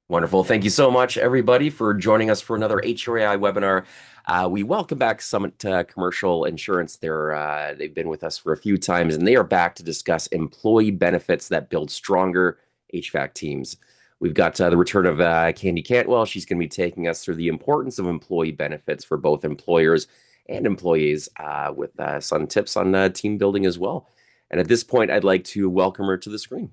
Wonderful. Thank you so much, everybody, for joining us for another HRAI webinar. We welcome back Summit Commercial Insurance. They've been with us for a few times, and they are back to discuss employee benefits that build stronger HVAC teams. We've got the return of Candy Cantwell. She's going to be taking us through the importance of employee benefits for both employers and employees with some tips on team building as well. And at this point, I'd like to welcome her to the screen.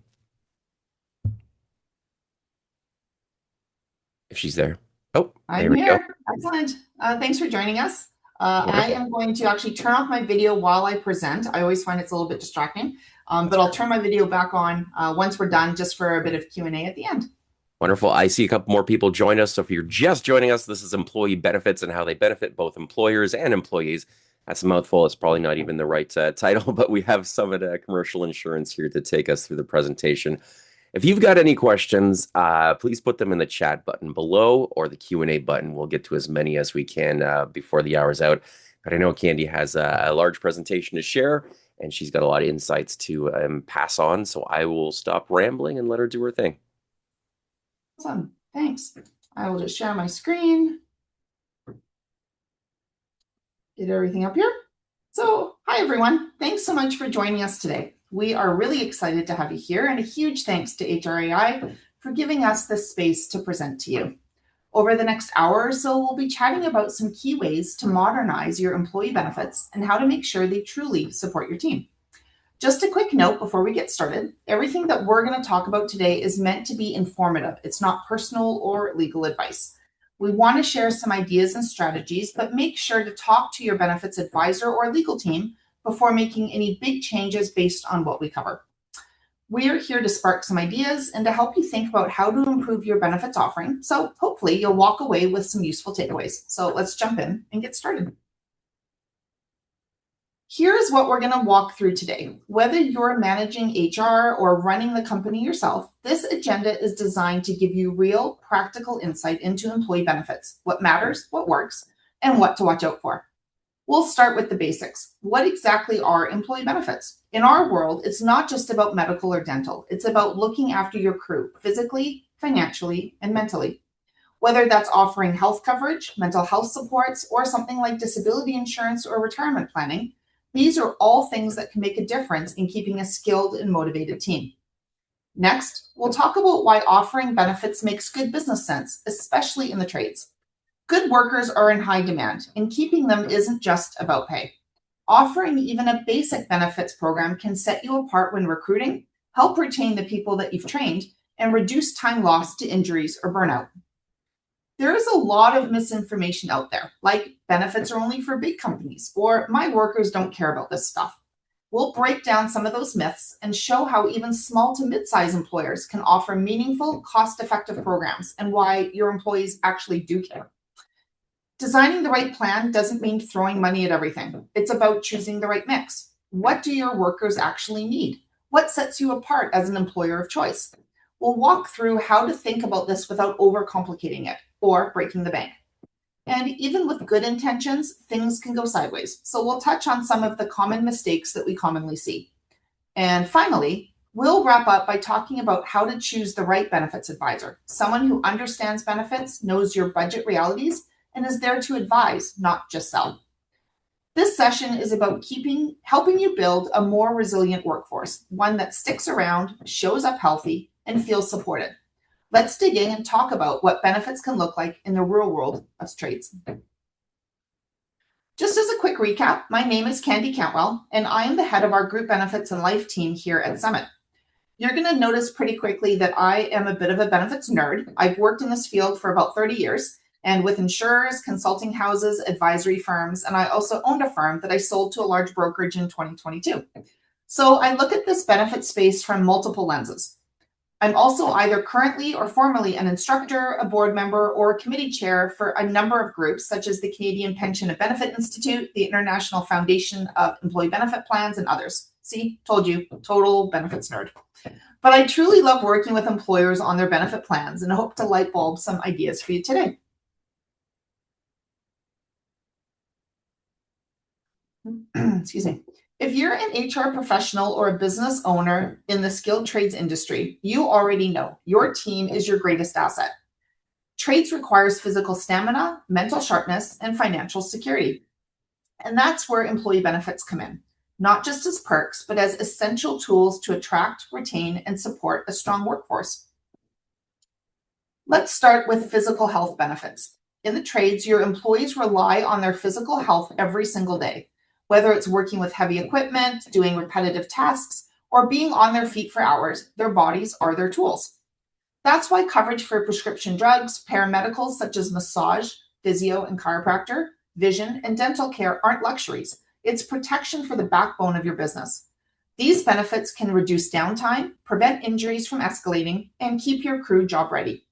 If she's there. Oh, there we go. Excellent. Thanks for joining us. I am going to actually turn off my video while I present. I always find it's a little bit distracting, but I'll turn my video back on once we're done, just for a bit of Q&A at the end. Wonderful. I see a couple more people join us. So if you're just joining us, this is employee benefits and how they benefit both employers and employees. That's a mouthful. It's probably not even the right title, but we have Summit Commercial Insurance here to take us through the presentation. If you've got any questions, please put them in the chat button below or the Q&A button. We'll get to as many as we can before the hour's out. But I know Candy has a large presentation to share, and she's got a lot of insights to pass on. So I will stop rambling and let her do her thing. Awesome. Thanks. I will just share my screen. Get everything up here. So, hi, everyone. Thanks so much for joining us today. We are really excited to have you here, and a huge thanks to HRAI for giving us this space to present to you. Over the next hour or so, we'll be chatting about some key ways to modernize your employee benefits and how to make sure they truly support your team. Just a quick note before we get started, everything that we're going to talk about today is meant to be informative. It's not personal or legal advice. We want to share some ideas and strategies, but make sure to talk to your benefits advisor or legal team before making any big changes based on what we cover. We are here to spark some ideas and to help you think about how to improve your benefits offering. So hopefully you'll walk away with some useful takeaways. So let's jump in and get started. Here's what we're going to walk through today. Whether you're managing HR or running the company yourself, this agenda is designed to give you real, practical insight into employee benefits, what matters, what works, and what to watch out for. We'll start with the basics. What exactly are employee benefits? In our world, it's not just about medical or dental. It's about looking after your crew physically, financially, and mentally. Whether that's offering health coverage, mental health supports, or something like disability insurance or retirement planning, these are all things that can make a difference in keeping a skilled and motivated team. Next, we'll talk about why offering benefits makes good business sense, especially in the trades. Good workers are in high demand, and keeping them isn't just about pay. Offering even a basic benefits program can set you apart when recruiting, help retain the people that you've trained, and reduce time lost to injuries or burnout. There is a lot of misinformation out there, like benefits are only for big companies, or my workers don't care about this stuff. We'll break down some of those myths and show how even small to mid-size employers can offer meaningful, cost-effective programs and why your employees actually do care. Designing the right plan doesn't mean throwing money at everything. It's about choosing the right mix. What do your workers actually need? What sets you apart as an employer of choice? We'll walk through how to think about this without overcomplicating it or breaking the bank. And even with good intentions, things can go sideways. So we'll touch on some of the common mistakes that we commonly see. And finally, we'll wrap up by talking about how to choose the right benefits advisor, someone who understands benefits, knows your budget realities, and is there to advise, not just sell. This session is about helping you build a more resilient workforce, one that sticks around, shows up healthy, and feels supported. Let's dig in and talk about what benefits can look like in the real world of trades. Just as a quick recap, my name is Candy Cantwell, and I am the head of our group benefits and life team here at Summit. You're going to notice pretty quickly that I am a bit of a benefits nerd. I've worked in this field for about 30 years, and with insurers, consulting houses, advisory firms, and I also owned a firm that I sold to a large brokerage in 2022. So I look at this benefit space from multiple lenses. I'm also either currently or formerly an instructor, a board member, or a committee chair for a number of groups, such as the Canadian Pension and Benefit Institute, the International Foundation of Employee Benefit Plans, and others. See, told you, total benefits nerd. But I truly love working with employers on their benefit plans and hope to light bulb some ideas for you today. Excuse me. If you're an HR professional or a business owner in the skilled trades industry, you already know your team is your greatest asset. Trades requires physical stamina, mental sharpness, and financial security. And that's where employee benefits come in, not just as perks, but as essential tools to attract, retain, and support a strong workforce. Let's start with physical health benefits. In the trades, your employees rely on their physical health every single day, whether it's working with heavy equipment, doing repetitive tasks, or being on their feet for hours. Their bodies are their tools. That's why coverage for prescription drugs, paramedicals such as massage, physio, and chiropractor, vision, and dental care aren't luxuries. It's protection for the backbone of your business. These benefits can reduce downtime, prevent injuries from escalating, and keep your crew job ready.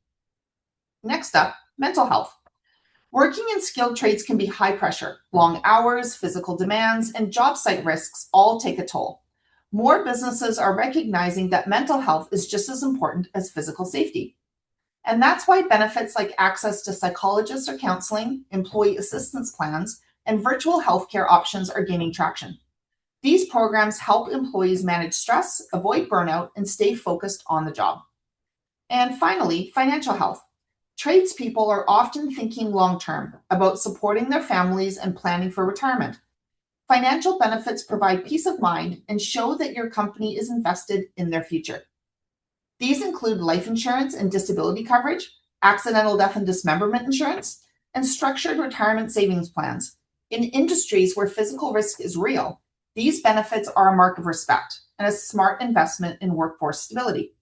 Next up, mental health. Working in skilled trades can be high pressure. Long hours, physical demands, and job site risks all take a toll. More businesses are recognizing that mental health is just as important as physical safety. And that's why benefits like access to psychologists or counseling, employee assistance plans, and virtual healthcare options are gaining traction. These programs help employees manage stress, avoid burnout, and stay focused on the job. And finally, financial health. Tradespeople are often thinking long-term about supporting their families and planning for retirement. Financial benefits provide peace of mind and show that your company is invested in their future. These include life insurance and disability coverage, accidental death and dismemberment insurance, and structured retirement savings plans. In industries where physical risk is real, these benefits are a mark of respect and a smart investment in workforce stability.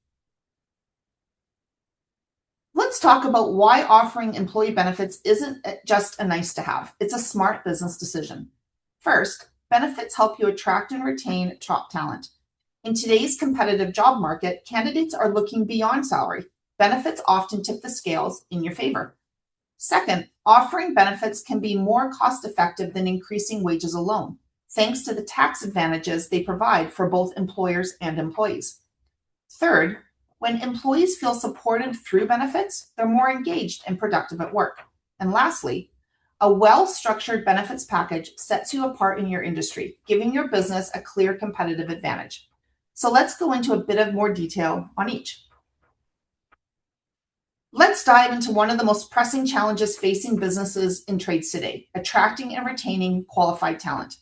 Let's talk about why offering employee benefits isn't just a nice to have. It's a smart business decision. First, benefits help you attract and retain top talent. In today's competitive job market, candidates are looking beyond salary. Benefits often tip the scales in your favor. Second, offering benefits can be more cost-effective than increasing wages alone, thanks to the tax advantages they provide for both employers and employees. Third, when employees feel supported through benefits, they're more engaged and productive at work. And lastly, a well-structured benefits package sets you apart in your industry, giving your business a clear competitive advantage. So let's go into a bit of more detail on each. Let's dive into one of the most pressing challenges facing businesses in trades today, attracting and retaining qualified talent.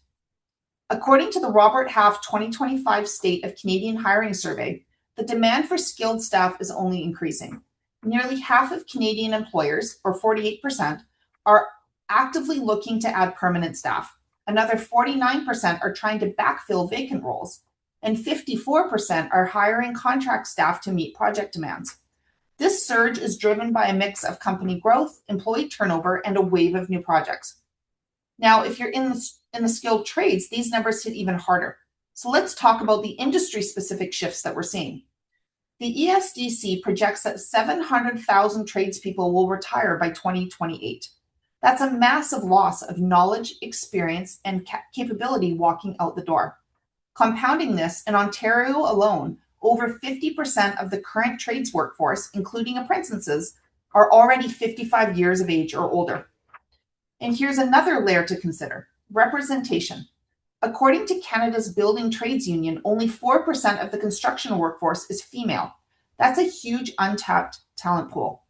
According to the Robert Half 2025 State of Canadian Hiring Survey, the demand for skilled staff is only increasing. Nearly half of Canadian employers, or 48%, are actively looking to add permanent staff. Another 49% are trying to backfill vacant roles, and 54% are hiring contract staff to meet project demands. This surge is driven by a mix of company growth, employee turnover, and a wave of new projects. Now, if you're in the skilled trades, these numbers hit even harder. So let's talk about the industry-specific shifts that we're seeing. The ESDC projects that 700,000 tradespeople will retire by 2028. That's a massive loss of knowledge, experience, and capability walking out the door. Compounding this, in Ontario alone, over 50% of the current trades workforce, including apprentices, are already 55 years of age or older. And here's another layer to consider: representation. According to Canada's Building Trades Union, only 4% of the construction workforce is female. That's a huge untapped talent pool.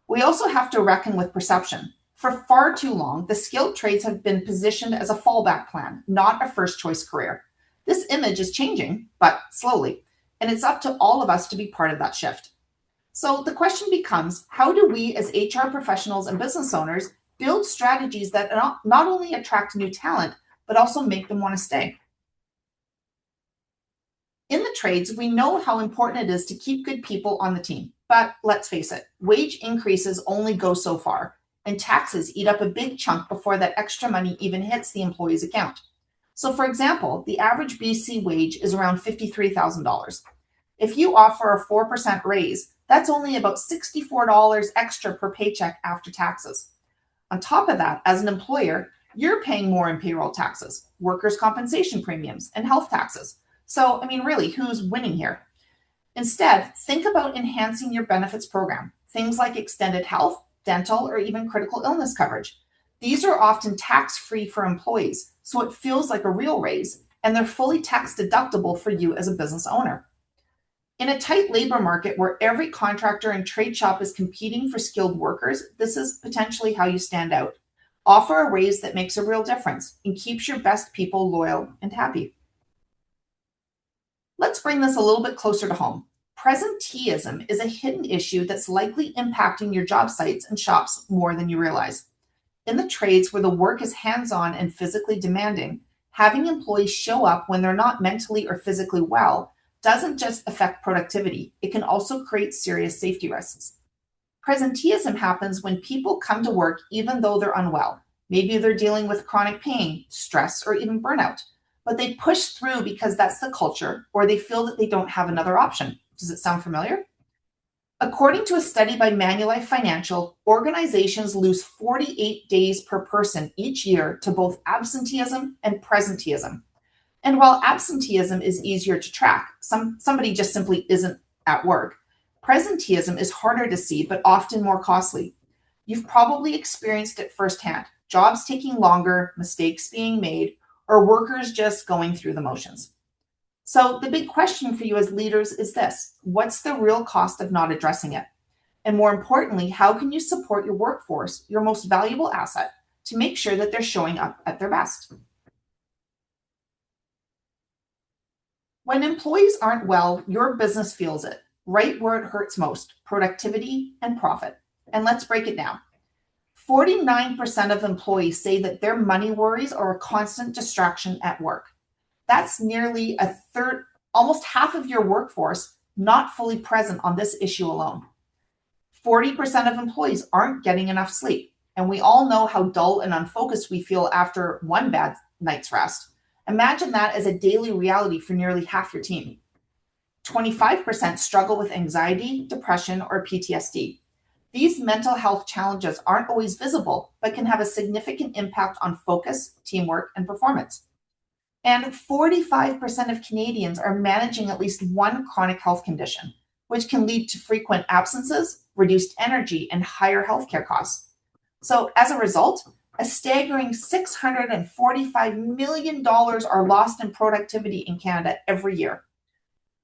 We also have to reckon with perception. For far too long, the skilled trades have been positioned as a fallback plan, not a first choice career. This image is changing, but slowly, and it's up to all of us to be part of that shift. So the question becomes, how do we as HR professionals and business owners build strategies that not only attract new talent, but also make them want to stay? In the trades, we know how important it is to keep good people on the team. But let's face it, wage increases only go so far, and taxes eat up a big chunk before that extra money even hits the employee's account. So for example, the average BC wage is around $53,000. If you offer a 4% raise, that's only about $64 extra per paycheck after taxes. On top of that, as an employer, you're paying more in payroll taxes, workers' compensation premiums, and health taxes. So, really, who's winning here? Instead, think about enhancing your benefits program. Things like extended health, dental, or even critical illness coverage. These are often tax-free for employees, so it feels like a real raise, and they're fully tax deductible for you as a business owner. In a tight labor market where every contractor and trade shop is competing for skilled workers, this is potentially how you stand out. Offer a raise that makes a real difference and keeps your best people loyal and happy. Let's bring this a little bit closer to home. Presenteeism is a hidden issue that's likely impacting your job sites and shops more than you realize. In the trades where the work is hands-on and physically demanding, having employees show up when they're not mentally or physically well doesn't just affect productivity, it can also create serious safety risks. Presenteeism happens when people come to work even though they're unwell. Maybe they're dealing with chronic pain, stress, or even burnout, but they push through because that's the culture, or they feel that they don't have another option. Does it sound familiar? According to a study by Manulife Financial, organizations lose 48 days per person each year to both absenteeism and presenteeism. And while absenteeism is easier to track, somebody just simply isn't at work, presenteeism is harder to see but often more costly. You've probably experienced it firsthand, jobs taking longer, mistakes being made, or workers just going through the motions. So the big question for you as leaders is this: what's the real cost of not addressing it? And more importantly, how can you support your workforce, your most valuable asset, to make sure that they're showing up at their best? When employees aren't well, your business feels it, right where it hurts most: productivity and profit. And let's break it down. 49% of employees say that their money worries are a constant distraction at work. That's nearly a third, almost half of your workforce not fully present on this issue alone. 40% of employees aren't getting enough sleep. And we all know how dull and unfocused we feel after one bad night's rest. Imagine that as a daily reality for nearly half your team. 25% struggle with anxiety, depression, or PTSD. These mental health challenges aren't always visible, but can have a significant impact on focus, teamwork, and performance. And 45% of Canadians are managing at least one chronic health condition, which can lead to frequent absences, reduced energy, and higher healthcare costs. So, as a result, a staggering $645 million are lost in productivity in Canada every year.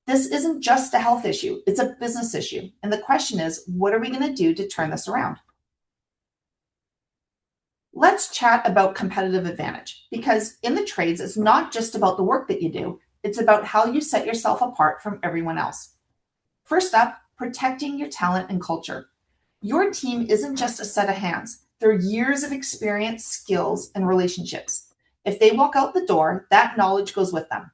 This isn't just a health issue, it's a business issue. And the question is, what are we going to do to turn this around? Let's chat about competitive advantage, because in the trades, it's not just about the work that you do, it's about how you set yourself apart from everyone else. First up, protecting your talent and culture. Your team isn't just a set of hands, they're years of experience, skills, and relationships. If they walk out the door, that knowledge goes with them.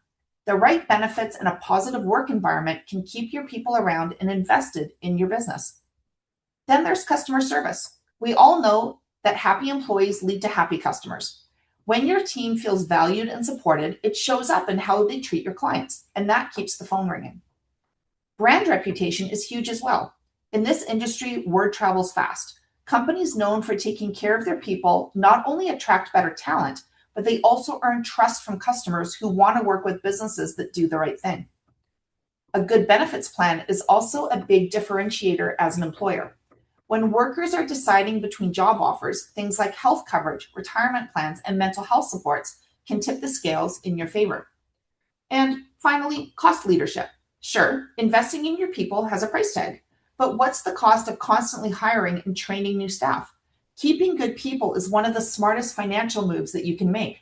The right benefits and a positive work environment can keep your people around and invested in your business. Then there's customer service. We all know that happy employees lead to happy customers. When your team feels valued and supported, it shows up in how they treat your clients, and that keeps the phone ringing. Brand reputation is huge as well. In this industry, word travels fast. Companies known for taking care of their people not only attract better talent, but they also earn trust from customers who want to work with businesses that do the right thing. A good benefits plan is also a big differentiator as an employer. When workers are deciding between job offers, things like health coverage, retirement plans, and mental health supports can tip the scales in your favor. And finally, cost leadership. Sure, investing in your people has a price tag, but what's the cost of constantly hiring and training new staff? Keeping good people is one of the smartest financial moves that you can make.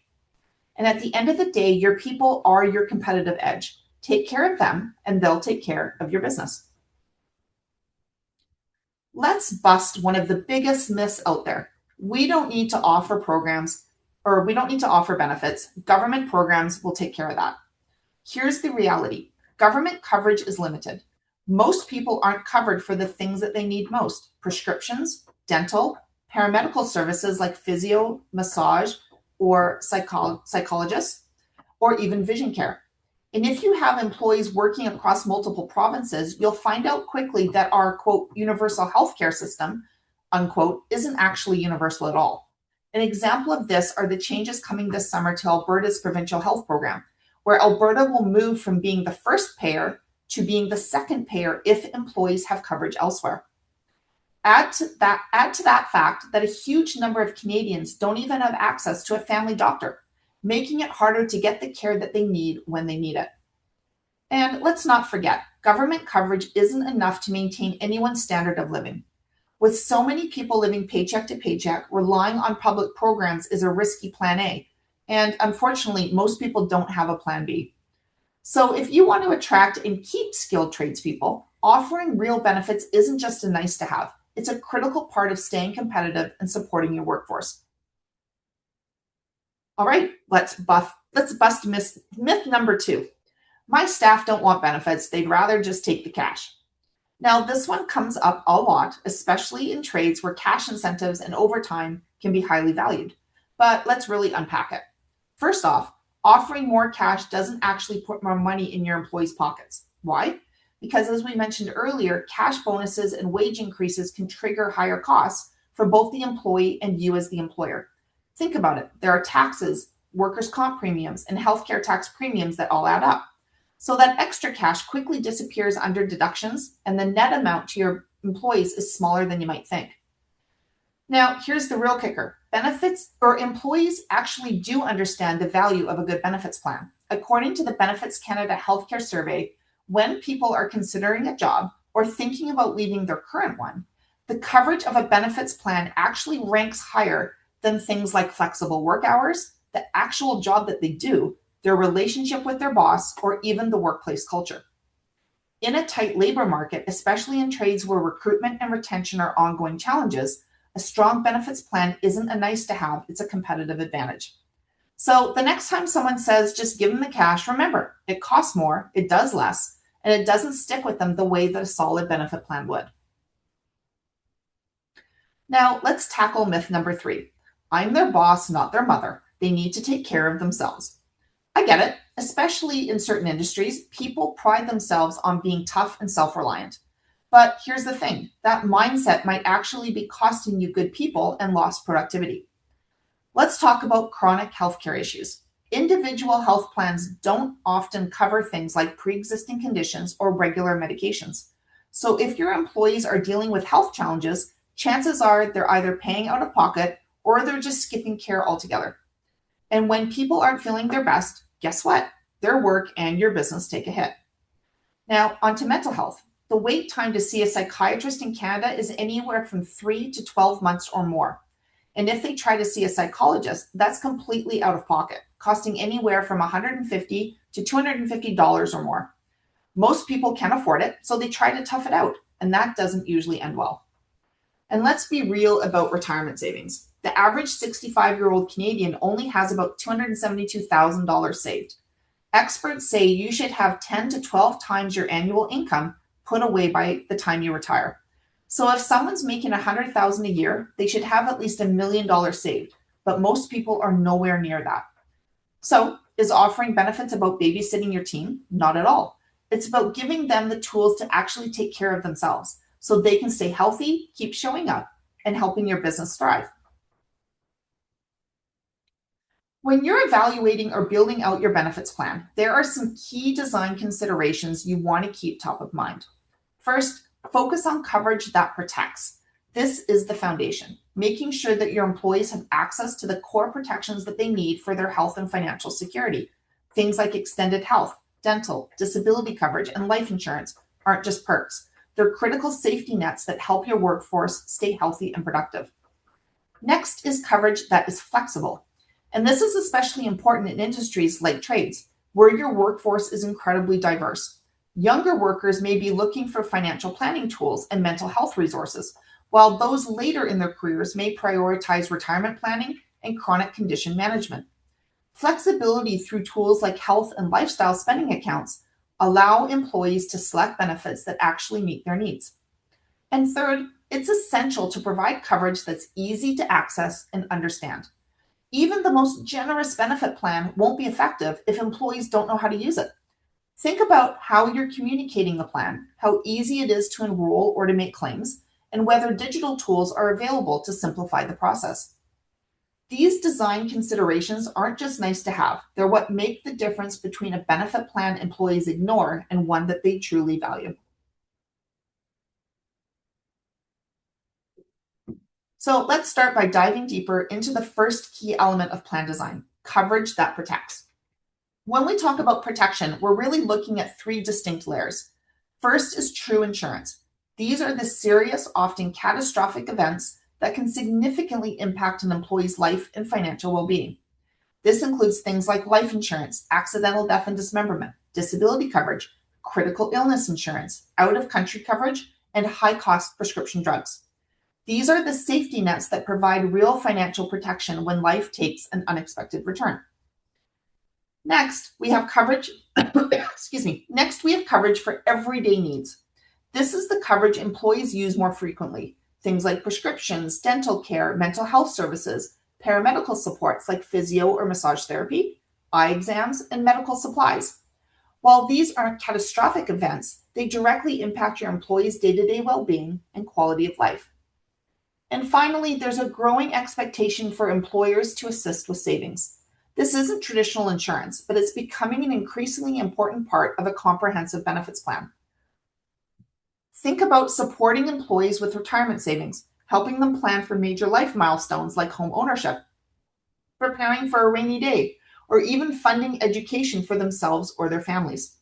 And at the end of the day, your people are your competitive edge. Take care of them, and they'll take care of your business. Let's bust one of the biggest myths out there. We don't need to offer programs, or we don't need to offer benefits. Government programs will take care of that. Here's the reality. Government coverage is limited. Most people aren't covered for the things that they need most: prescriptions, dental, paramedical services like physio, massage, or psychologists, or even vision care. And if you have employees working across multiple provinces, you'll find out quickly that our, quote, universal healthcare system, unquote, isn't actually universal at all. An example of this are the changes coming this summer to Alberta's provincial health program, where Alberta will move from being the first payer to being the second payer if employees have coverage elsewhere. Add to that fact that a huge number of Canadians don't even have access to a family doctor, making it harder to get the care that they need when they need it. And let's not forget, government coverage isn't enough to maintain anyone's standard of living. With so many people living paycheck to paycheck, relying on public programs is a risky plan A. And unfortunately, most people don't have a plan B. So if you want to attract and keep skilled tradespeople, offering real benefits isn't just a nice to have. It's a critical part of staying competitive and supporting your workforce. All right, let's bust myth number 2. My staff don't want benefits, they'd rather just take the cash. Now, this one comes up a lot, especially in trades where cash incentives and overtime can be highly valued. But let's really unpack it. First off, offering more cash doesn't actually put more money in your employees' pockets. Why? Because as we mentioned earlier, cash bonuses and wage increases can trigger higher costs for both the employee and you as the employer. Think about it. There are taxes, workers' comp premiums, and healthcare tax premiums that all add up. So that extra cash quickly disappears under deductions, and the net amount to your employees is smaller than you might think. Now, here's the real kicker. Benefits or employees actually do understand the value of a good benefits plan. According to the Benefits Canada Healthcare Survey, when people are considering a job or thinking about leaving their current one, the coverage of a benefits plan actually ranks higher than things like flexible work hours, the actual job that they do, their relationship with their boss, or even the workplace culture. In a tight labor market, especially in trades where recruitment and retention are ongoing challenges, a strong benefits plan isn't a nice to have, it's a competitive advantage. So the next time someone says just give them the cash, remember, it costs more, it does less, and it doesn't stick with them the way that a solid benefit plan would. Now, let's tackle myth number 3. I'm their boss, not their mother. They need to take care of themselves. I get it. Especially in certain industries, people pride themselves on being tough and self reliant. But here's the thing, that mindset might actually be costing you good people and lost productivity. Let's talk about chronic healthcare issues. Individual health plans don't often cover things like pre existing conditions or regular medications. So if your employees are dealing with health challenges, chances are they're either paying out of pocket or they're just skipping care altogether. And when people aren't feeling their best, guess what? Their work and your business take a hit. Now, onto mental health. The wait time to see a psychiatrist in Canada is anywhere from 3 to 12 months or more. And if they try to see a psychologist, that's completely out of pocket, costing anywhere from $150 to $250 or more. Most people can't afford it, so they try to tough it out, and that doesn't usually end well. And let's be real about retirement savings. The average 65-year-old Canadian only has about $272,000 saved. Experts say you should have 10 to 12 times your annual income put away by the time you retire. So if someone's making $100,000 a year, they should have at least $1 million saved, but most people are nowhere near that. So is offering benefits about babysitting your team? Not at all. It's about giving them the tools to actually take care of themselves so they can stay healthy, keep showing up, and helping your business thrive. When you're evaluating or building out your benefits plan, there are some key design considerations you want to keep top of mind. First, focus on coverage that protects. This is the foundation, making sure that your employees have access to the core protections that they need for their health and financial security. Things like extended health, dental, disability coverage, and life insurance aren't just perks. They're critical safety nets that help your workforce stay healthy and productive. Next is coverage that is flexible. And this is especially important in industries like trades, where your workforce is incredibly diverse. Younger workers may be looking for financial planning tools and mental health resources, while those later in their careers may prioritize retirement planning and chronic condition management. Flexibility through tools like health and lifestyle spending accounts allow employees to select benefits that actually meet their needs. And third, it's essential to provide coverage that's easy to access and understand. Even the most generous benefit plan won't be effective if employees don't know how to use it. Think about how you're communicating the plan, how easy it is to enroll or to make claims, and whether digital tools are available to simplify the process. These design considerations aren't just nice to have, they're what make the difference between a benefit plan employees ignore and one that they truly value. So let's start by diving deeper into the first key element of plan design, coverage that protects. When we talk about protection, we're really looking at three distinct layers. First is true insurance. These are the serious, often catastrophic events that can significantly impact an employee's life and financial well-being. This includes things like life insurance, accidental death and dismemberment, disability coverage, critical illness insurance, out-of-country coverage, and high-cost prescription drugs. These are the safety nets that provide real financial protection when life takes an unexpected return. Next, we have coverage. Excuse me. Next, we have coverage for everyday needs. This is the coverage employees use more frequently. Things like prescriptions, dental care, mental health services, paramedical supports like physio or massage therapy, eye exams, and medical supplies. While these aren't catastrophic events, they directly impact your employees' day-to-day well-being and quality of life. And finally, there's a growing expectation for employers to assist with savings. This isn't traditional insurance, but it's becoming an increasingly important part of a comprehensive benefits plan. Think about supporting employees with retirement savings, helping them plan for major life milestones like home ownership, preparing for a rainy day, or even funding education for themselves or their families.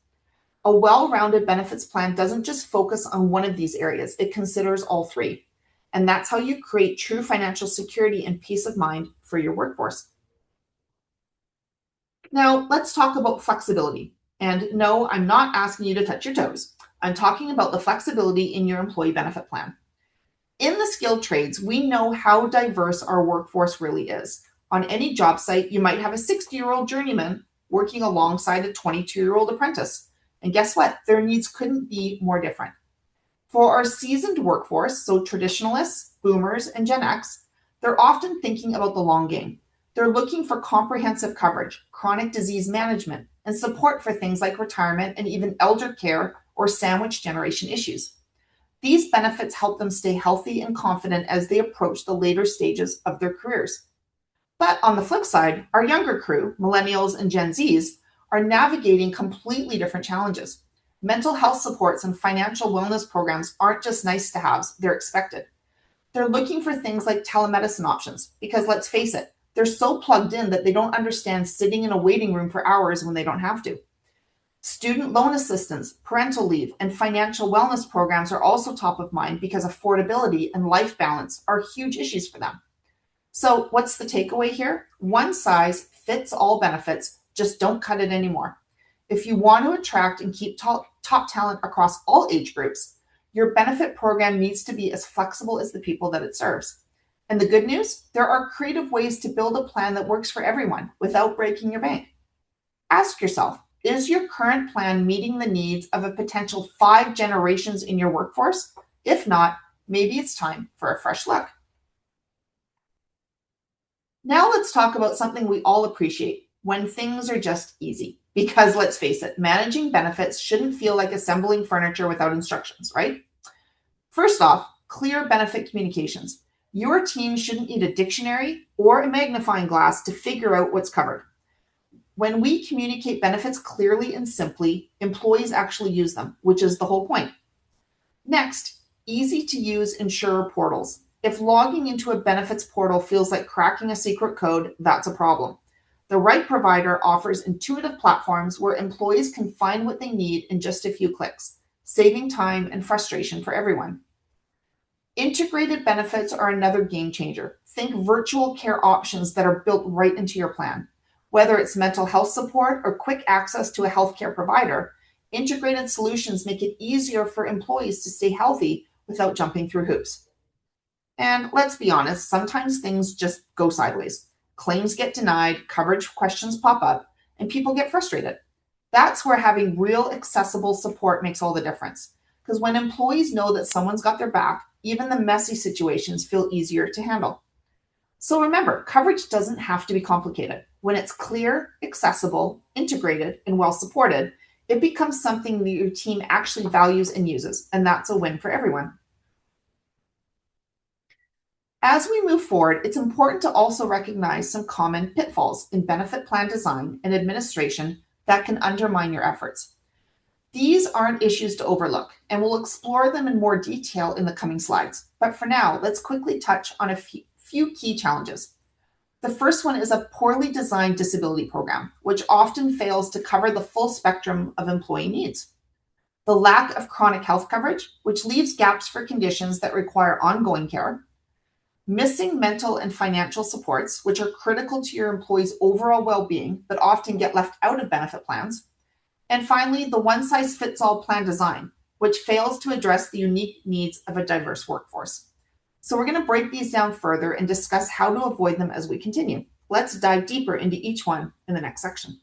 A well-rounded benefits plan doesn't just focus on one of these areas, it considers all three. And that's how you create true financial security and peace of mind for your workforce. Now, let's talk about flexibility. And no, I'm not asking you to touch your toes. I'm talking about the flexibility in your employee benefit plan. In the skilled trades, we know how diverse our workforce really is. On any job site, you might have a 60-year-old journeyman working alongside a 22-year-old apprentice. And guess what? Their needs couldn't be more different. For our seasoned workforce, so traditionalists, boomers, and Gen X, they're often thinking about the long game. They're looking for comprehensive coverage, chronic disease management, and support for things like retirement and even elder care or sandwich generation issues. These benefits help them stay healthy and confident as they approach the later stages of their careers. But on the flip side, our younger crew, millennials and Gen Zs, are navigating completely different challenges. Mental health supports and financial wellness programs aren't just nice to haves, they're expected. They're looking for things like telemedicine options because let's face it, they're so plugged in that they don't understand sitting in a waiting room for hours when they don't have to. Student loan assistance, parental leave, and financial wellness programs are also top of mind because affordability and life balance are huge issues for them. So what's the takeaway here? One size fits all benefits, just don't cut it anymore. If you want to attract and keep top talent across all age groups, your benefit program needs to be as flexible as the people that it serves. And the good news, there are creative ways to build a plan that works for everyone without breaking your bank. Ask yourself, is your current plan meeting the needs of a potential 5 generations in your workforce? If not, maybe it's time for a fresh look. Now let's talk about something we all appreciate, when things are just easy. Because let's face it, managing benefits shouldn't feel like assembling furniture without instructions, right? First off, clear benefit communications. Your team shouldn't need a dictionary or a magnifying glass to figure out what's covered. When we communicate benefits clearly and simply, employees actually use them, which is the whole point. Next, easy to use insurer portals. If logging into a benefits portal feels like cracking a secret code, that's a problem. The right provider offers intuitive platforms where employees can find what they need in just a few clicks, saving time and frustration for everyone. Integrated benefits are another game changer. Think virtual care options that are built right into your plan. Whether it's mental health support or quick access to a healthcare provider, integrated solutions make it easier for employees to stay healthy without jumping through hoops. And let's be honest, sometimes things just go sideways. Claims get denied, coverage questions pop up, and people get frustrated. That's where having real accessible support makes all the difference. Because when employees know that someone's got their back, even the messy situations feel easier to handle. So remember, coverage doesn't have to be complicated. When it's clear, accessible, integrated, and well supported, it becomes something that your team actually values and uses, and that's a win for everyone. As we move forward, it's important to also recognize some common pitfalls in benefit plan design and administration that can undermine your efforts. These aren't issues to overlook, and we'll explore them in more detail in the coming slides. But for now, let's quickly touch on a few key challenges. The first one is a poorly designed disability program, which often fails to cover the full spectrum of employee needs. The lack of chronic health coverage, which leaves gaps for conditions that require ongoing care. Missing mental and financial supports, which are critical to your employees' overall well-being, but often get left out of benefit plans. And finally, the one-size-fits-all plan design, which fails to address the unique needs of a diverse workforce. So we're going to break these down further and discuss how to avoid them as we continue. Let's dive deeper into each one in the next section.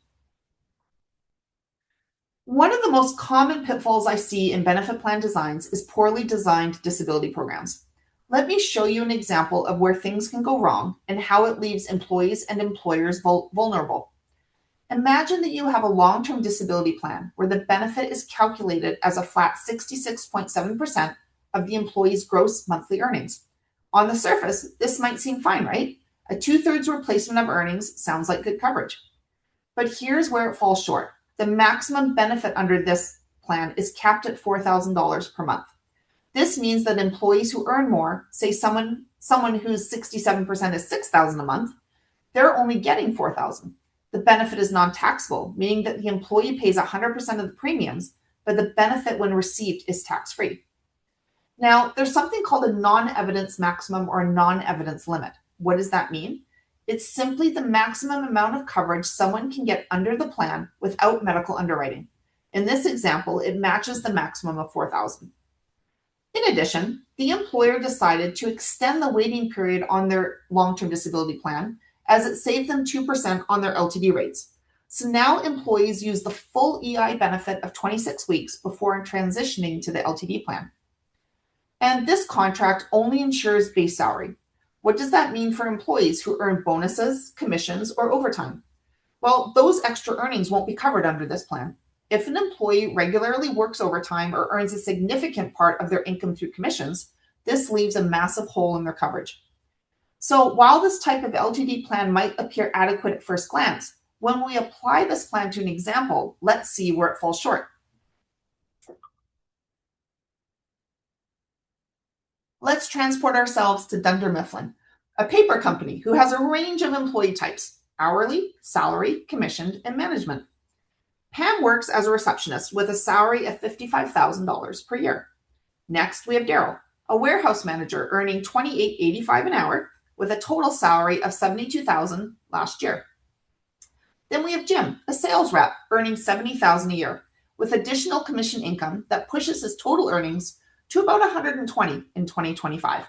One of the most common pitfalls I see in benefit plan designs is poorly designed disability programs. Let me show you an example of where things can go wrong and how it leaves employees and employers vulnerable. Imagine that you have a long-term disability plan where the benefit is calculated as a flat 66.7% of the employee's gross monthly earnings. On the surface, this might seem fine, right? A 2/3 replacement of earnings sounds like good coverage. But here's where it falls short. The maximum benefit under this plan is capped at $4,000 per month. This means that employees who earn more, say someone whose 67% is $6,000 a month, they're only getting $4,000. The benefit is non-taxable, meaning that the employee pays 100% of the premiums, but the benefit when received is tax-free. Now, there's something called a non-evidence maximum or a non-evidence limit. What does that mean? It's simply the maximum amount of coverage someone can get under the plan without medical underwriting. In this example, it matches the maximum of $4,000. In addition, the employer decided to extend the waiting period on their long-term disability plan as it saved them 2% on their LTD rates. So now employees use the full EI benefit of 26 weeks before transitioning to the LTD plan. And this contract only insures base salary. What does that mean for employees who earn bonuses, commissions, or overtime? Well, those extra earnings won't be covered under this plan. If an employee regularly works overtime or earns a significant part of their income through commissions, this leaves a massive hole in their coverage. So while this type of LTD plan might appear adequate at first glance, when we apply this plan to an example, let's see where it falls short. Let's transport ourselves to Dunder Mifflin, a paper company who has a range of employee types: hourly, salary, commissioned, and management. Pam works as a receptionist with a salary of $55,000 per year. Next, we have Daryl, a warehouse manager earning $28.85 an hour with a total salary of $72,000 last year. Then we have Jim, a sales rep earning $70,000 a year with additional commission income that pushes his total earnings to about $120,000 in 2025.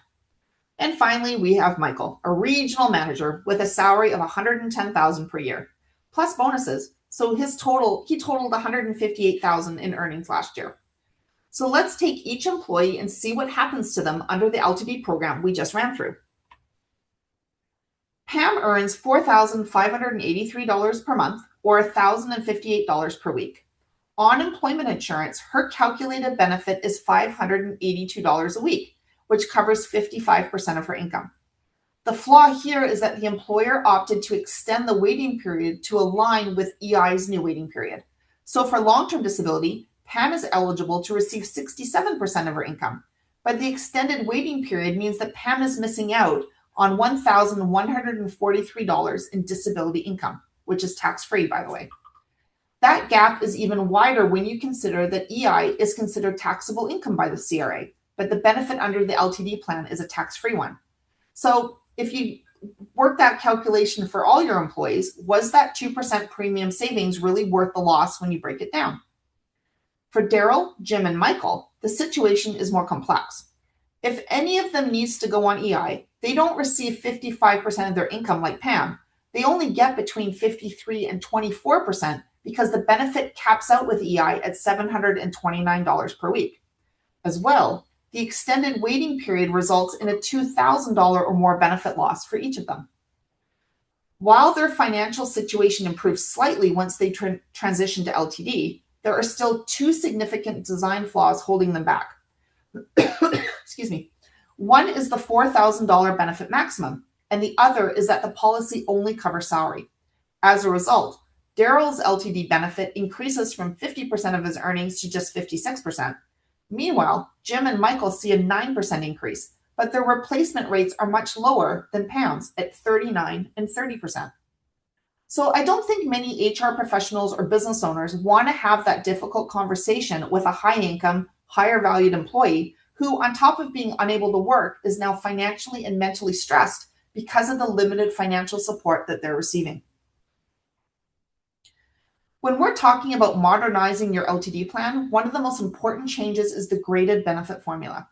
And finally, we have Michael, a regional manager with a salary of $110,000 per year, plus bonuses. So he totaled $158,000 in earnings last year. So let's take each employee and see what happens to them under the LTD program we just ran through. Pam earns $4,583 per month or $1,058 per week. On employment insurance, her calculated benefit is $582 a week, which covers 55% of her income. The flaw here is that the employer opted to extend the waiting period to align with EI's new waiting period. So for long-term disability, Pam is eligible to receive 67% of her income, but the extended waiting period means that Pam is missing out on $1,143 in disability income, which is tax-free, by the way. That gap is even wider when you consider that EI is considered taxable income by the CRA, but the benefit under the LTD plan is a tax-free one. So if you work that calculation for all your employees, was that 2% premium savings really worth the loss when you break it down? For Daryl, Jim, and Michael, the situation is more complex. If any of them needs to go on EI, they don't receive 55% of their income like Pam. They only get between 53 and 24% because the benefit caps out with EI at $729 per week. As well, the extended waiting period results in a $2,000 or more benefit loss for each of them. While their financial situation improves slightly once they transition to LTD, there are still two significant design flaws holding them back. Excuse me. One is the $4,000 benefit maximum, and the other is that the policy only covers salary. As a result, Daryl's LTD benefit increases from 50% of his earnings to just 56%. Meanwhile, Jim and Michael see a 9% increase, but their replacement rates are much lower than Pam's at 39 and 30%. So I don't think many HR professionals or business owners want to have that difficult conversation with a high income, higher valued employee who, on top of being unable to work, is now financially and mentally stressed because of the limited financial support that they're receiving. When we're talking about modernizing your LTD plan, one of the most important changes is the graded benefit formula.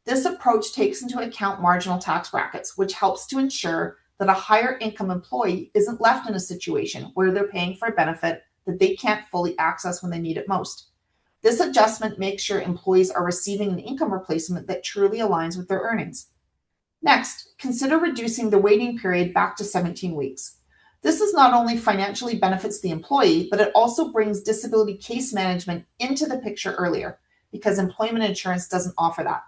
This approach takes into account marginal tax brackets, which helps to ensure that a higher income employee isn't left in a situation where they're paying for a benefit that they can't fully access when they need it most. This adjustment makes sure employees are receiving an income replacement that truly aligns with their earnings. Next, consider reducing the waiting period back to 17 weeks. This is not only financially benefits the employee, but it also brings disability case management into the picture earlier because employment insurance doesn't offer that.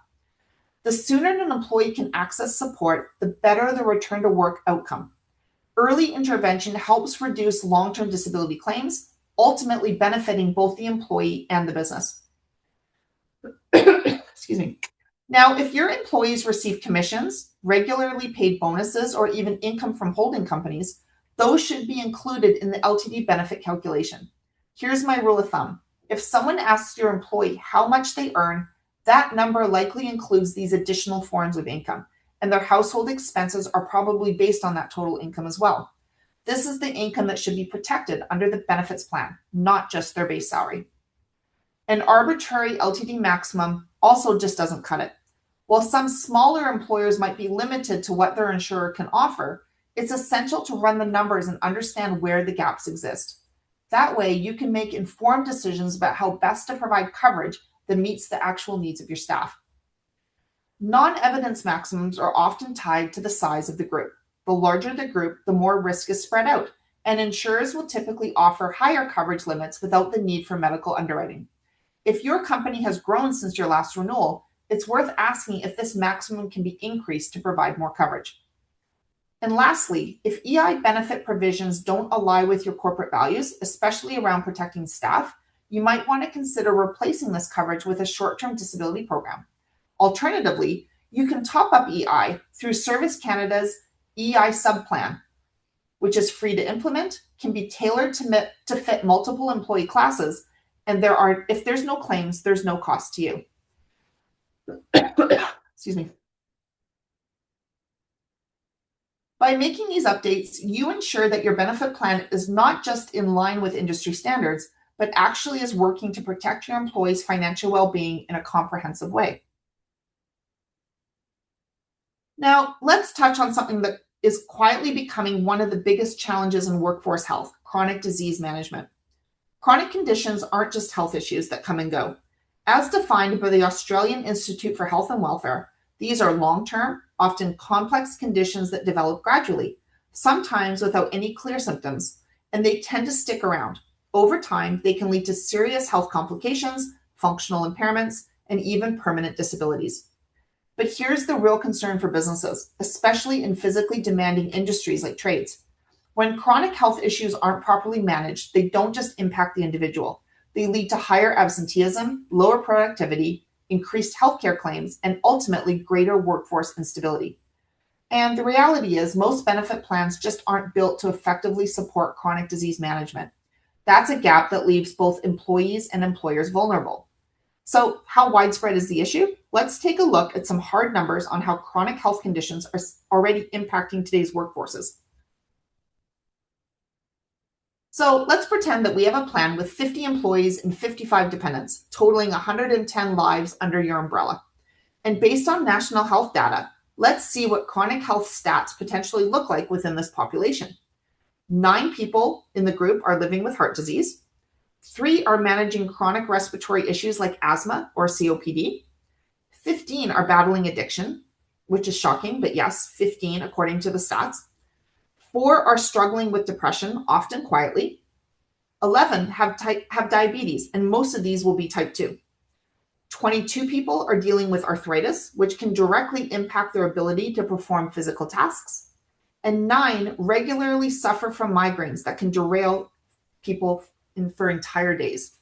The sooner an employee can access support, the better the return to work outcome. Early intervention helps reduce long-term disability claims, ultimately benefiting both the employee and the business. Excuse me. Now, if your employees receive commissions, regularly paid bonuses, or even income from holding companies, those should be included in the LTD benefit calculation. Here's my rule of thumb. If someone asks your employee how much they earn, that number likely includes these additional forms of income, and their household expenses are probably based on that total income as well. This is the income that should be protected under the benefits plan, not just their base salary. An arbitrary LTD maximum also just doesn't cut it. While some smaller employers might be limited to what their insurer can offer, it's essential to run the numbers and understand where the gaps exist. That way, you can make informed decisions about how best to provide coverage that meets the actual needs of your staff. Non-evidence maximums are often tied to the size of the group. The larger the group, the more risk is spread out, and insurers will typically offer higher coverage limits without the need for medical underwriting. If your company has grown since your last renewal, it's worth asking if this maximum can be increased to provide more coverage. And lastly, if EI benefit provisions don't align with your corporate values, especially around protecting staff, you might want to consider replacing this coverage with a short-term disability program. Alternatively, you can top up EI through Service Canada's EI subplan, which is free to implement, can be tailored to fit multiple employee classes, and if there's no claims, there's no cost to you. Excuse me. By making these updates, you ensure that your benefit plan is not just in line with industry standards, but actually is working to protect your employees' financial well-being in a comprehensive way. Now, let's touch on something that is quietly becoming one of the biggest challenges in workforce health: chronic disease management. Chronic conditions aren't just health issues that come and go. As defined by the Australian Institute for Health and Welfare, these are long-term, often complex conditions that develop gradually, sometimes without any clear symptoms, and they tend to stick around. Over time, they can lead to serious health complications, functional impairments, and even permanent disabilities. But here's the real concern for businesses, especially in physically demanding industries like trades. When chronic health issues aren't properly managed, they don't just impact the individual. They lead to higher absenteeism, lower productivity, increased healthcare claims, and ultimately greater workforce instability. And the reality is most benefit plans just aren't built to effectively support chronic disease management. That's a gap that leaves both employees and employers vulnerable. So how widespread is the issue? Let's take a look at some hard numbers on how chronic health conditions are already impacting today's workforces. So let's pretend that we have a plan with 50 employees and 55 dependents, totaling 110 lives under your umbrella. And based on national health data, let's see what chronic health stats potentially look like within this population. 9 people in the group are living with heart disease. 3 are managing chronic respiratory issues like asthma or COPD. 15 are battling addiction, which is shocking, but yes, 15 according to the stats. 4 are struggling with depression, often quietly. 11 have diabetes, and most of these will be type 2. 22 people are dealing with arthritis, which can directly impact their ability to perform physical tasks. And 9 regularly suffer from migraines that can derail people for entire days.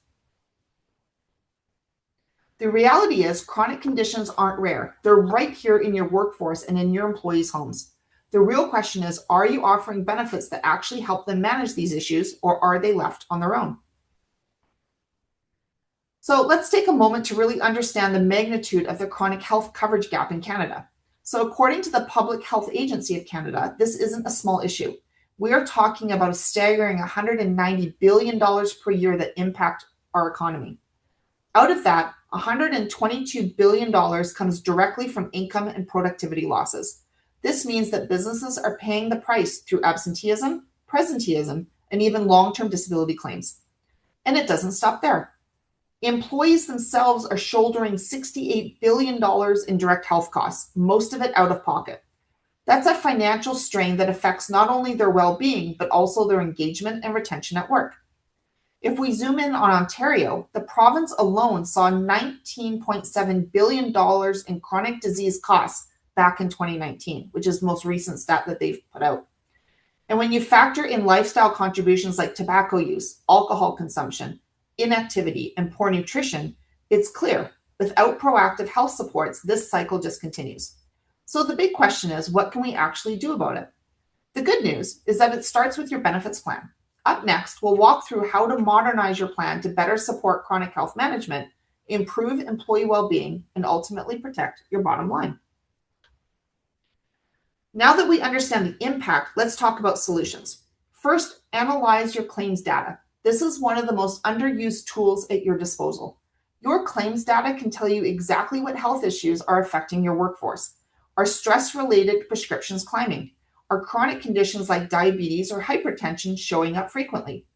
The reality is chronic conditions aren't rare. They're right here in your workforce and in your employees' homes. The real question is, are you offering benefits that actually help them manage these issues, or are they left on their own? So let's take a moment to really understand the magnitude of the chronic health coverage gap in Canada. So according to the Public Health Agency of Canada, this isn't a small issue. We are talking about a staggering $190 billion per year that impact our economy. Out of that, $122 billion comes directly from income and productivity losses. This means that businesses are paying the price through absenteeism, presenteeism, and even long-term disability claims. And it doesn't stop there. Employees themselves are shouldering $68 billion in direct health costs, most of it out of pocket. That's a financial strain that affects not only their well-being, but also their engagement and retention at work. If we zoom in on Ontario, the province alone saw $19.7 billion in chronic disease costs back in 2019, which is the most recent stat that they've put out. And when you factor in lifestyle contributions like tobacco use, alcohol consumption, inactivity, and poor nutrition, it's clear, without proactive health supports, this cycle just continues. So the big question is, what can we actually do about it? The good news is that it starts with your benefits plan. Up next, we'll walk through how to modernize your plan to better support chronic health management, improve employee well-being, and ultimately protect your bottom line. Now that we understand the impact, let's talk about solutions. First, analyze your claims data. This is one of the most underused tools at your disposal. Your claims data can tell you exactly what health issues are affecting your workforce. Are stress-related prescriptions climbing? Are chronic conditions like diabetes or hypertension showing up frequently?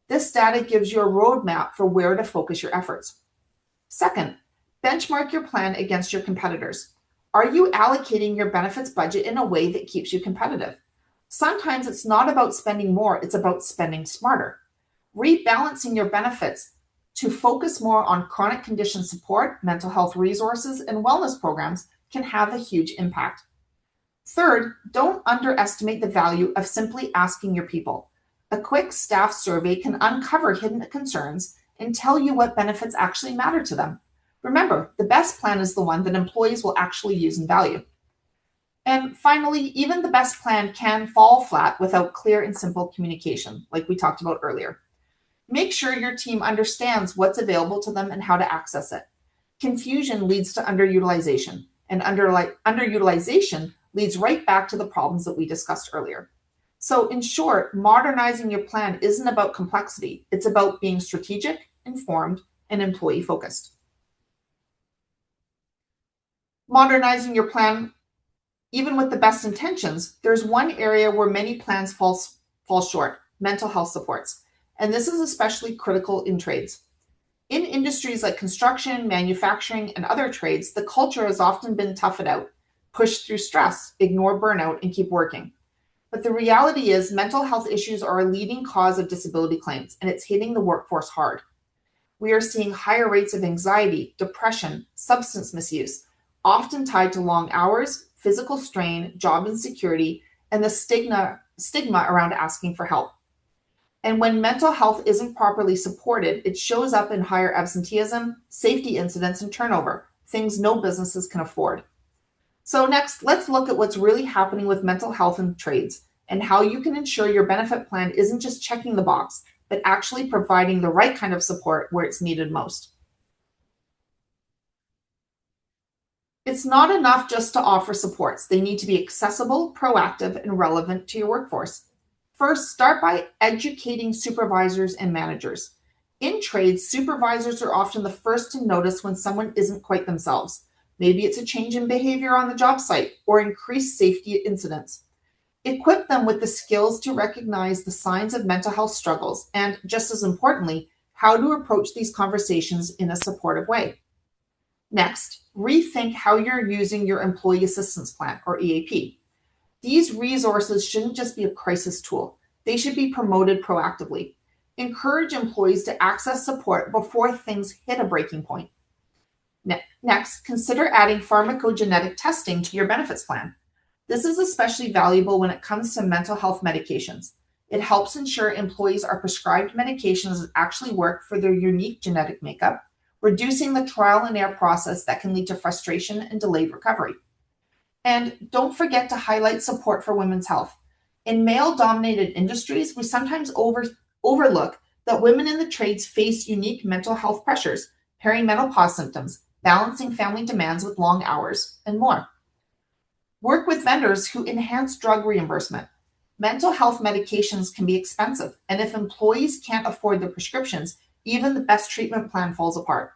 This data gives you a roadmap for where to focus your efforts. Second, benchmark your plan against your competitors. Are you allocating your benefits budget in a way that keeps you competitive? Sometimes it's not about spending more, it's about spending smarter. Rebalancing your benefits to focus more on chronic condition support, mental health resources, and wellness programs can have a huge impact. Third, don't underestimate the value of simply asking your people. A quick staff survey can uncover hidden concerns and tell you what benefits actually matter to them. Remember, the best plan is the one that employees will actually use and value. And finally, even the best plan can fall flat without clear and simple communication, like we talked about earlier. Make sure your team understands what's available to them and how to access it. Confusion leads to underutilization, and underutilization leads right back to the problems that we discussed earlier. So in short, modernizing your plan isn't about complexity. It's about being strategic, informed, and employee-focused. Modernizing your plan, even with the best intentions, there's one area where many plans fall short: mental health supports. And this is especially critical in trades. In industries like construction, manufacturing, and other trades, the culture has often been tough it out, push through stress, ignore burnout, and keep working. But the reality is mental health issues are a leading cause of disability claims, and it's hitting the workforce hard. We are seeing higher rates of anxiety, depression, substance misuse, often tied to long hours, physical strain, job insecurity, and the stigma around asking for help. And when mental health isn't properly supported, it shows up in higher absenteeism, safety incidents, and turnover, things no businesses can afford. So next, let's look at what's really happening with mental health in trades and how you can ensure your benefit plan isn't just checking the box, but actually providing the right kind of support where it's needed most. It's not enough just to offer supports. They need to be accessible, proactive, and relevant to your workforce. First, start by educating supervisors and managers. In trades, supervisors are often the first to notice when someone isn't quite themselves. Maybe it's a change in behavior on the job site or increased safety incidents. Equip them with the skills to recognize the signs of mental health struggles and, just as importantly, how to approach these conversations in a supportive way. Next, rethink how you're using your Employee Assistance Plan, or EAP. These resources shouldn't just be a crisis tool. They should be promoted proactively. Encourage employees to access support before things hit a breaking point. Next, consider adding pharmacogenetic testing to your benefits plan. This is especially valuable when it comes to mental health medications. It helps ensure employees are prescribed medications that actually work for their unique genetic makeup, reducing the trial and error process that can lead to frustration and delayed recovery. And don't forget to highlight support for women's health. In male-dominated industries, we sometimes overlook that women in the trades face unique mental health pressures, perimenopause symptoms, balancing family demands with long hours, and more. Work with vendors who enhance drug reimbursement. Mental health medications can be expensive, and if employees can't afford the prescriptions, even the best treatment plan falls apart.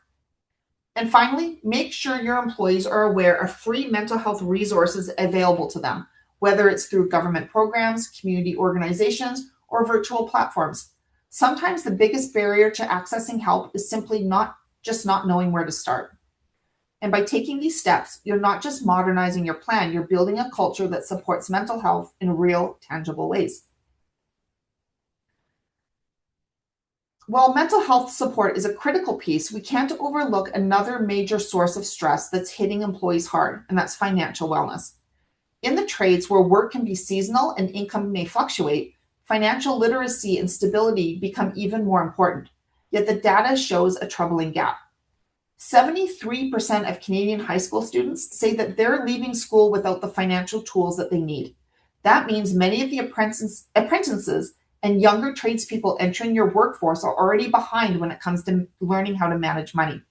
And finally, make sure your employees are aware of free mental health resources available to them, whether it's through government programs, community organizations, or virtual platforms. Sometimes the biggest barrier to accessing help is simply not knowing where to start. And by taking these steps, you're not just modernizing your plan, you're building a culture that supports mental health in real, tangible ways. While mental health support is a critical piece, we can't overlook another major source of stress that's hitting employees hard, and that's financial wellness. In the trades where work can be seasonal and income may fluctuate, financial literacy and stability become even more important. Yet the data shows a troubling gap. 73% of Canadian high school students say that they're leaving school without the financial tools that they need. That means many of the apprentices and younger tradespeople entering your workforce are already behind when it comes to learning how to manage money.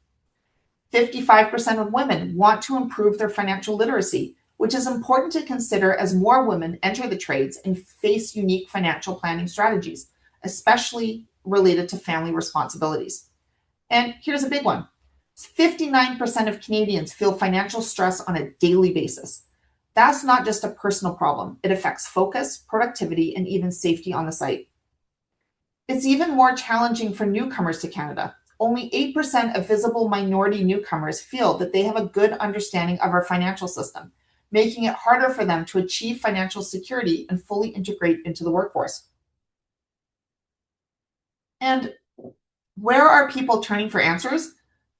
55% of women want to improve their financial literacy, which is important to consider as more women enter the trades and face unique financial planning strategies, especially related to family responsibilities. And here's a big one. 59% of Canadians feel financial stress on a daily basis. That's not just a personal problem. It affects focus, productivity, and even safety on the site. It's even more challenging for newcomers to Canada. Only 8% of visible minority newcomers feel that they have a good understanding of our financial system, making it harder for them to achieve financial security and fully integrate into the workforce. And where are people turning for answers?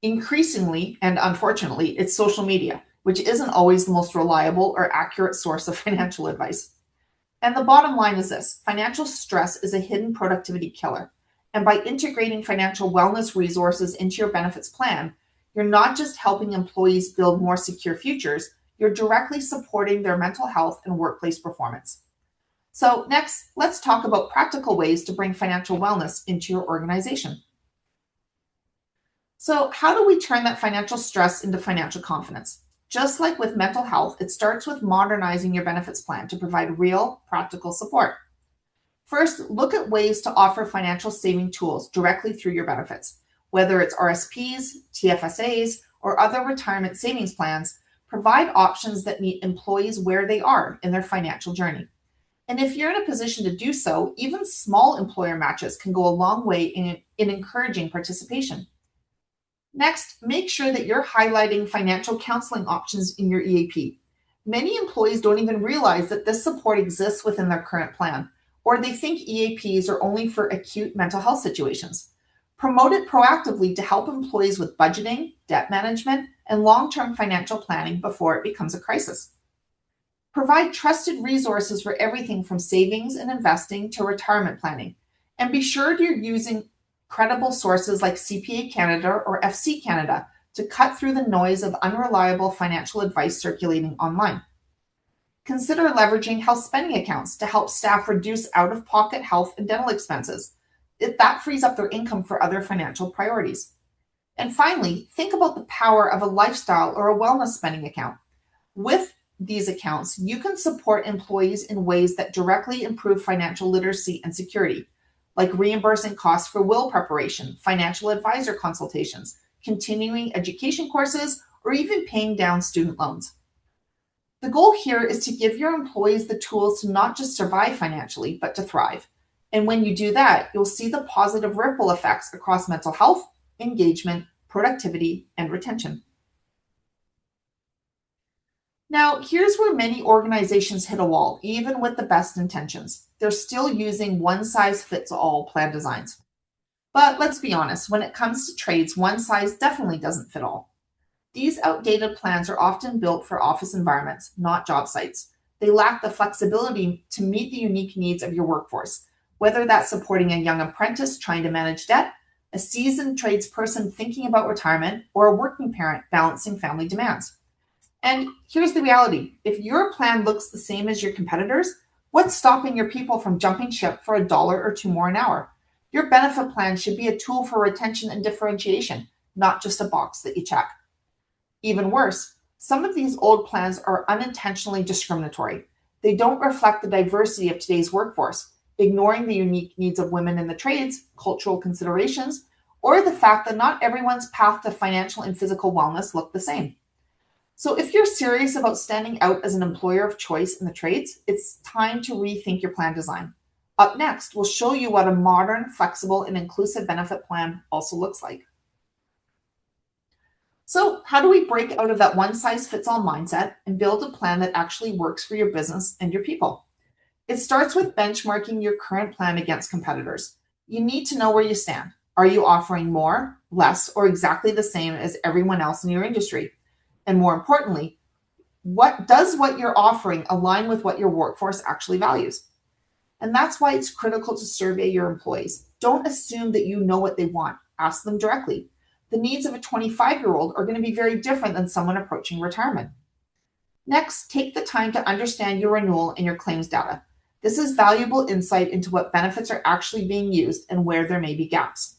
Increasingly, and unfortunately, it's social media, which isn't always the most reliable or accurate source of financial advice. And the bottom line is this: financial stress is a hidden productivity killer. And by integrating financial wellness resources into your benefits plan, you're not just helping employees build more secure futures, you're directly supporting their mental health and workplace performance. So next, let's talk about practical ways to bring financial wellness into your organization. So how do we turn that financial stress into financial confidence? Just like with mental health, it starts with modernizing your benefits plan to provide real, practical support. First, look at ways to offer financial saving tools directly through your benefits. Whether it's RSPs, TFSAs, or other retirement savings plans, provide options that meet employees where they are in their financial journey. And if you're in a position to do so, even small employer matches can go a long way in encouraging participation. Next, make sure that you're highlighting financial counseling options in your EAP. Many employees don't even realize that this support exists within their current plan, or they think EAPs are only for acute mental health situations. Promote it proactively to help employees with budgeting, debt management, and long-term financial planning before it becomes a crisis. Provide trusted resources for everything from savings and investing to retirement planning, and be sure you're using credible sources like CPA Canada or FC Canada to cut through the noise of unreliable financial advice circulating online. Consider leveraging health spending accounts to help staff reduce out-of-pocket health and dental expenses. That frees up their income for other financial priorities. And finally, think about the power of a lifestyle or a wellness spending account. With these accounts, you can support employees in ways that directly improve financial literacy and security, like reimbursing costs for will preparation, financial advisor consultations, continuing education courses, or even paying down student loans. The goal here is to give your employees the tools to not just survive financially, but to thrive. And when you do that, you'll see the positive ripple effects across mental health, engagement, productivity, and retention. Now, here's where many organizations hit a wall, even with the best intentions. They're still using one-size-fits-all plan designs. But let's be honest, when it comes to trades, one size definitely doesn't fit all. These outdated plans are often built for office environments, not job sites. They lack the flexibility to meet the unique needs of your workforce, whether that's supporting a young apprentice trying to manage debt, a seasoned tradesperson thinking about retirement, or a working parent balancing family demands. And here's the reality. If your plan looks the same as your competitors, what's stopping your people from jumping ship for $1 or two more an hour? Your benefit plan should be a tool for retention and differentiation, not just a box that you check. Even worse, some of these old plans are unintentionally discriminatory. They don't reflect the diversity of today's workforce, ignoring the unique needs of women in the trades, cultural considerations, or the fact that not everyone's path to financial and physical wellness look the same. So if you're serious about standing out as an employer of choice in the trades, it's time to rethink your plan design. Up next, we'll show you what a modern, flexible, and inclusive benefit plan also looks like. So how do we break out of that one-size-fits-all mindset and build a plan that actually works for your business and your people? It starts with benchmarking your current plan against competitors. You need to know where you stand. Are you offering more, less, or exactly the same as everyone else in your industry? And more importantly, what you're offering align with what your workforce actually values? And that's why it's critical to survey your employees. Don't assume that you know what they want. Ask them directly. The needs of a 25-year-old are going to be very different than someone approaching retirement. Next, take the time to understand your renewal and your claims data. This is valuable insight into what benefits are actually being used and where there may be gaps.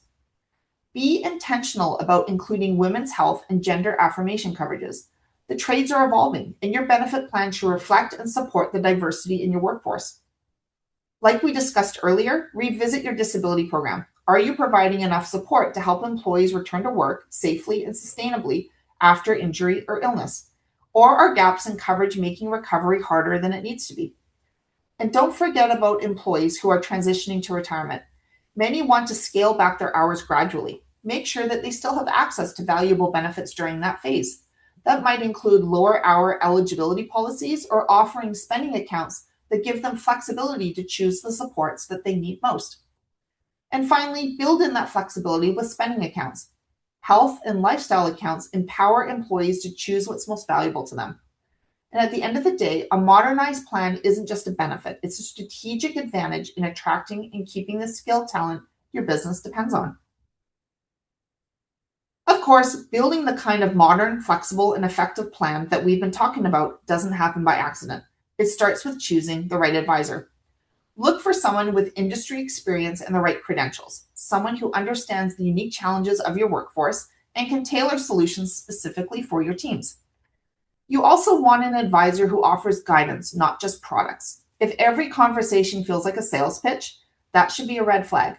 Be intentional about including women's health and gender affirmation coverages. The trades are evolving, and your benefit plan should reflect and support the diversity in your workforce. Like we discussed earlier, revisit your disability program. Are you providing enough support to help employees return to work safely and sustainably after injury or illness? Or are gaps in coverage making recovery harder than it needs to be? And don't forget about employees who are transitioning to retirement. Many want to scale back their hours gradually. Make sure that they still have access to valuable benefits during that phase. That might include lower hour eligibility policies or offering spending accounts that give them flexibility to choose the supports that they need most. And finally, build in that flexibility with spending accounts. Health and lifestyle accounts empower employees to choose what's most valuable to them. And at the end of the day, a modernized plan isn't just a benefit, it's a strategic advantage in attracting and keeping the skilled talent your business depends on. Of course, building the kind of modern, flexible, and effective plan that we've been talking about doesn't happen by accident. It starts with choosing the right advisor. Look for someone with industry experience and the right credentials, someone who understands the unique challenges of your workforce and can tailor solutions specifically for your teams. You also want an advisor who offers guidance, not just products. If every conversation feels like a sales pitch, that should be a red flag.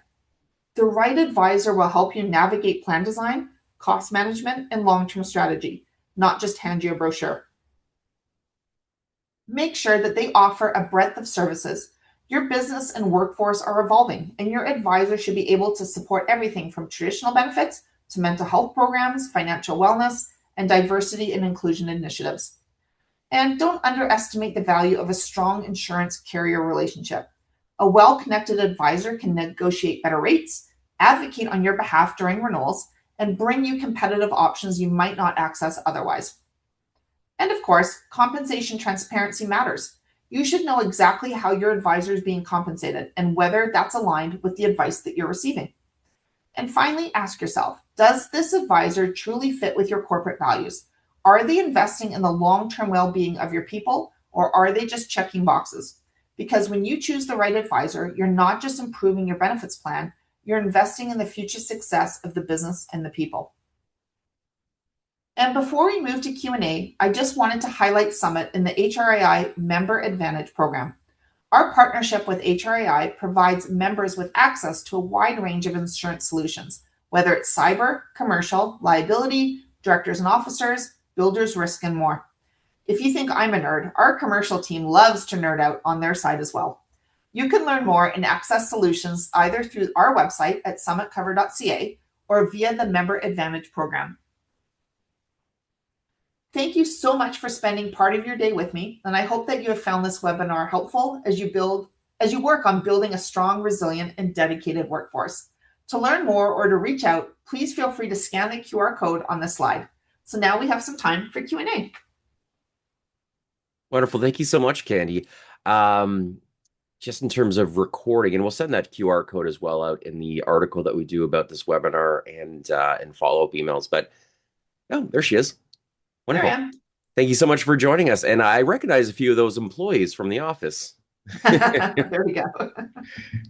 The right advisor will help you navigate plan design, cost management, and long-term strategy, not just hand you a brochure. Make sure that they offer a breadth of services. Your business and workforce are evolving, and your advisor should be able to support everything from traditional benefits to mental health programs, financial wellness, and diversity and inclusion initiatives. And don't underestimate the value of a strong insurance carrier relationship. A well-connected advisor can negotiate better rates, advocate on your behalf during renewals, and bring you competitive options you might not access otherwise. And of course, compensation transparency matters. You should know exactly how your advisor is being compensated and whether that's aligned with the advice that you're receiving. And finally, ask yourself, does this advisor truly fit with your corporate values? Are they investing in the long-term well-being of your people, or are they just checking boxes? Because when you choose the right advisor, you're not just improving your benefits plan, you're investing in the future success of the business and the people. And before we move to Q&A, I just wanted to highlight Summit in the HRAI Member Advantage program. Our partnership with HRAI provides members with access to a wide range of insurance solutions, whether it's cyber, commercial, liability, directors and officers, builders risk, and more. If you think I'm a nerd, our commercial team loves to nerd out on their side as well. You can learn more and access solutions either through our website at summitcover.ca or via the Member Advantage program. Thank you so much for spending part of your day with me, and I hope that you have found this webinar helpful as you work on building a strong, resilient, and dedicated workforce. To learn more or to reach out, please feel free to scan the QR code on this slide. So now we have some time for Q&A. Wonderful. Thank you so much, Candy. just in terms of recording, and we'll send that QR code as well out in the article that we do about this webinar and follow-up emails. But oh, there she is. There I Wonderful. am. Thank you so much for joining us. And I recognize a few of those employees from the office. There we go.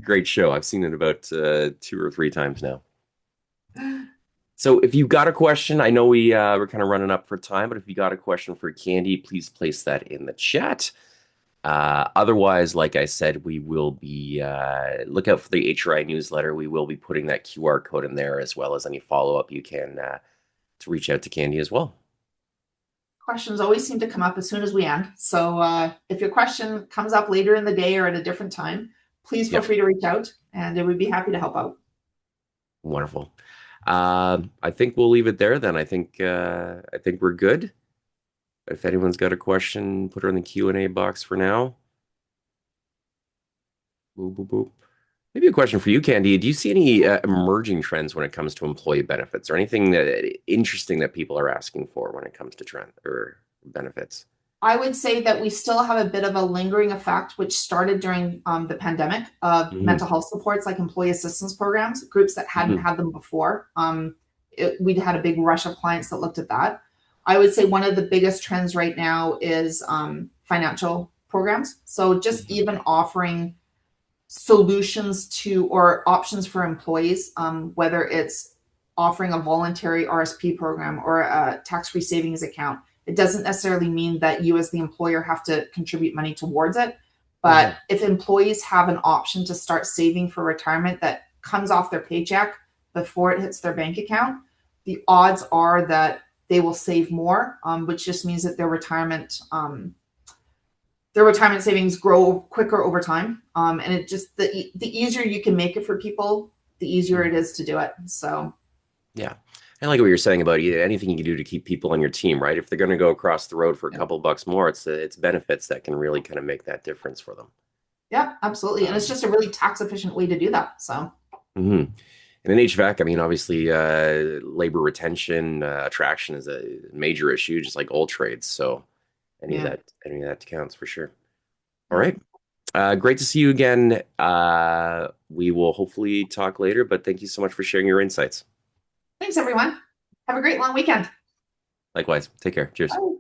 Great show. I've seen it about 2 or 3 times now. So if you got a question, I know we're kind of running up for time, but if you got a question for Candy, please place that in the chat. Otherwise, like I said, we will be look out for the HRI newsletter. We will be putting that QR code in there as well as any follow-up you can to reach out to Candy as well. Questions always seem to come up as soon as we end. So if your question comes up later in the day or at a different time, please feel Yep. free to reach out and we'd be happy to help out. Wonderful. I think we'll leave it there then. I think we're good. If anyone's got a question, put her in the Q&A box for now. Boop, boop, boop. Maybe a question for you, Candy. Do you see any emerging trends when it comes to employee benefits or anything that interesting that people are asking for when it comes to trend or benefits? I would say that we still have a bit of a lingering effect, which started during the pandemic, of Hmm. mental health supports like employee assistance programs, groups that hadn't Hmm. had them before. We'd had a big rush of clients that looked at that. I would say one of the biggest trends right now is financial programs. So just Hmm. even offering solutions to or options for employees, whether it's offering a voluntary RSP program or a tax-free savings account. It doesn't necessarily mean that you as the employer have to contribute money towards it. But Hmm. if employees have an option to start saving for retirement that comes off their paycheck before it hits their bank account, the odds are that they will save more, which just means that their retirement savings grow quicker over time. And it just the easier you can make it for people, the easier it is to do it. So Yeah. I like what you're saying about anything you can do to keep people on your team, right? If they're going to go across the road for a yeah, couple bucks more, it's benefits that can really kind of make that difference for them. yeah, absolutely. And it's Um, just a really tax efficient way to do that. So mhm. And in HVAC, I mean, obviously, labor retention, attraction is a major issue, just like all trades. So yeah, any of that counts for sure. All yeah. right. Great to see you again. We will hopefully talk later, but thank you so much for sharing your insights. Thanks everyone. Have a great long weekend. Likewise. Take care. Cheers. Bye.